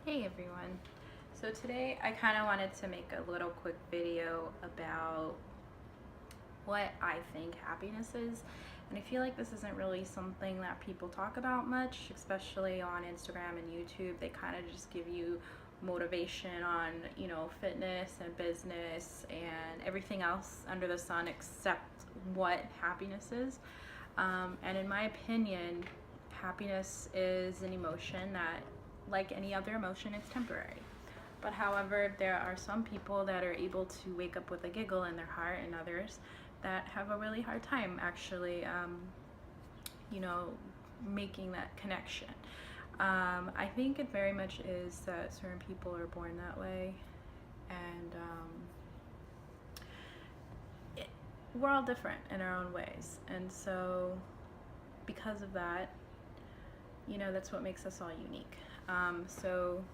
Hey everyone. So today I kind of wanted to make a little quick video about what I think happiness is. And I feel like this isn't really something that people talk about much, especially on Instagram and YouTube. They kind of just give you motivation on, fitness and business and everything else under the sun except what happiness is. And in my opinion, happiness is an emotion that, like any other emotion, it's temporary. But however, there are some people that are able to wake up with a giggle in their heart, and others that have a really hard time actually, you know, making that connection. I think it very much is that certain people are born that way, and we're all different in our own ways. And so, because of that, that's what makes us all unique. So,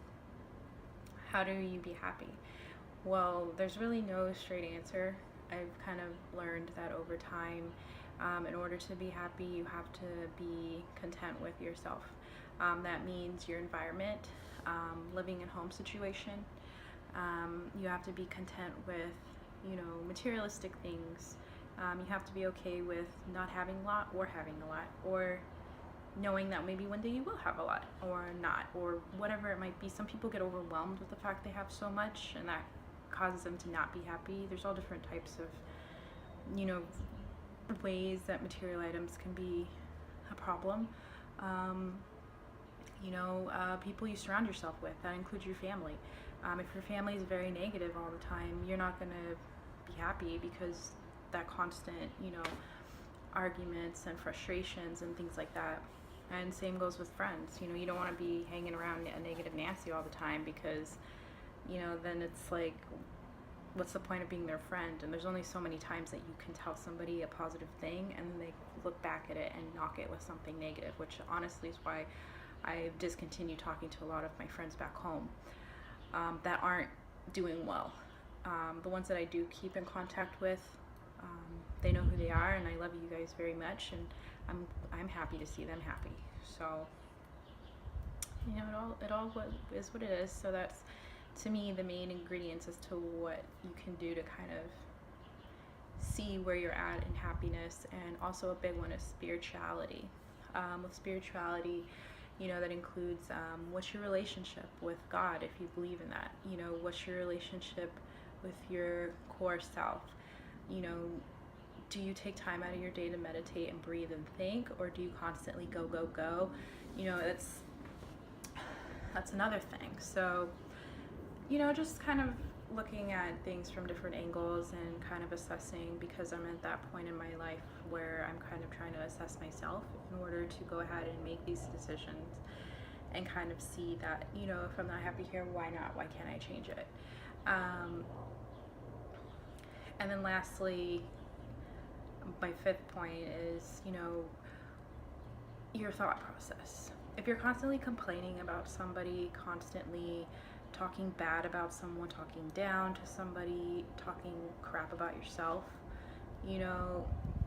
how do you be happy? Well, there's really no straight answer. I've kind of learned that over time. In order to be happy, you have to be content with yourself. That means your environment, living in home situation. You have to be content with, materialistic things. You have to be okay with not having a lot or having a lot, or knowing that maybe one day you will have a lot or not, or whatever it might be. Some people get overwhelmed with the fact they have so much, and that causes them to not be happy. There's all different types of, ways that material items can be a problem. People you surround yourself with, that includes your family. If your family is very negative all the time, you're not going to be happy, because that constant, arguments and frustrations and things like that. And same goes with friends. You don't want to be hanging around a negative Nancy all the time, because, then it's like, what's the point of being their friend? And there's only so many times that you can tell somebody a positive thing and then they look back at it and knock it with something negative, which honestly is why I've discontinued talking to a lot of my friends back home that aren't doing well. The ones that I do keep in contact with, they know who they are, and I love you guys very much, and I'm happy to see them happy. So, it all is what it is. So that's, to me, the main ingredients as to what you can do to kind of see where you're at in happiness. And also a big one is spirituality. With spirituality, that includes what's your relationship with God, if you believe in that. What's your relationship with your core self? Do you take time out of your day to meditate and breathe and think, or do you constantly go, go, go? That's another thing. So, just kind of looking at things from different angles and kind of assessing, because I'm at that point in my life where I'm kind of trying to assess myself in order to go ahead and make these decisions and kind of see that, if I'm not happy here, why not? Why can't I change it? And then lastly, my fifth point is, your thought process. If you're constantly complaining about somebody, constantly talking bad about someone, talking down to somebody, talking crap about yourself,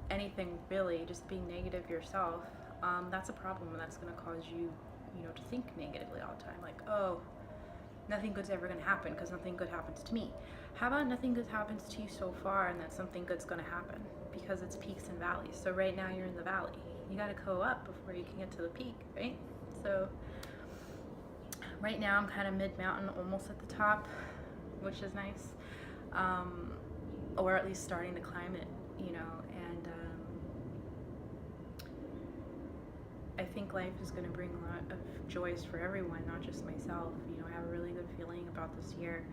anything really, just being negative yourself, that's a problem, and that's going to cause you, to think negatively all the time. Like, oh, nothing good's ever going to happen because nothing good happens to me. How about nothing good happens to you so far, and that something good's going to happen? Because it's peaks and valleys. So right now you're in the valley. You got to go up before you can get to the peak, right? So right now I'm kind of mid-mountain, almost at the top, which is nice. Or at least starting to climb it, and I think life is going to bring a lot of joys for everyone, not just myself. I have a really good feeling about this year,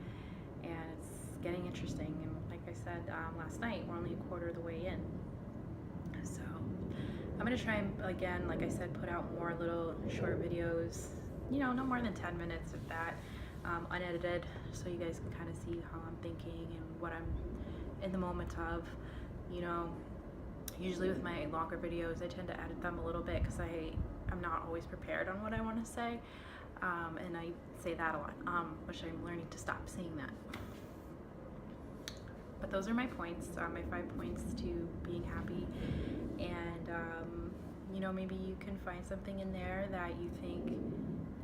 and it's getting interesting. And like I said last night, we're only a quarter of the way in. So I'm going to try and, again, like I said, put out more little short videos, no more than 10 minutes of that, unedited, so you guys can kind of see how I'm thinking and what I'm in the moment of. Usually with my longer videos, I tend to edit them a little bit because I'm not always prepared on what I want to say, and I say that a lot, which I'm learning to stop saying that. But those are my points, my 5 points to being happy, and maybe you can find something in there that you think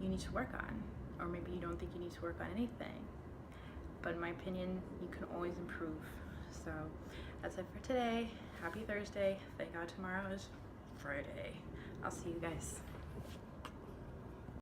you need to work on. or maybe you don't think you need to work on anything. But in my opinion, you can always improve. So that's it for today. Happy Thursday. Thank God tomorrow is Friday. I'll see you guys.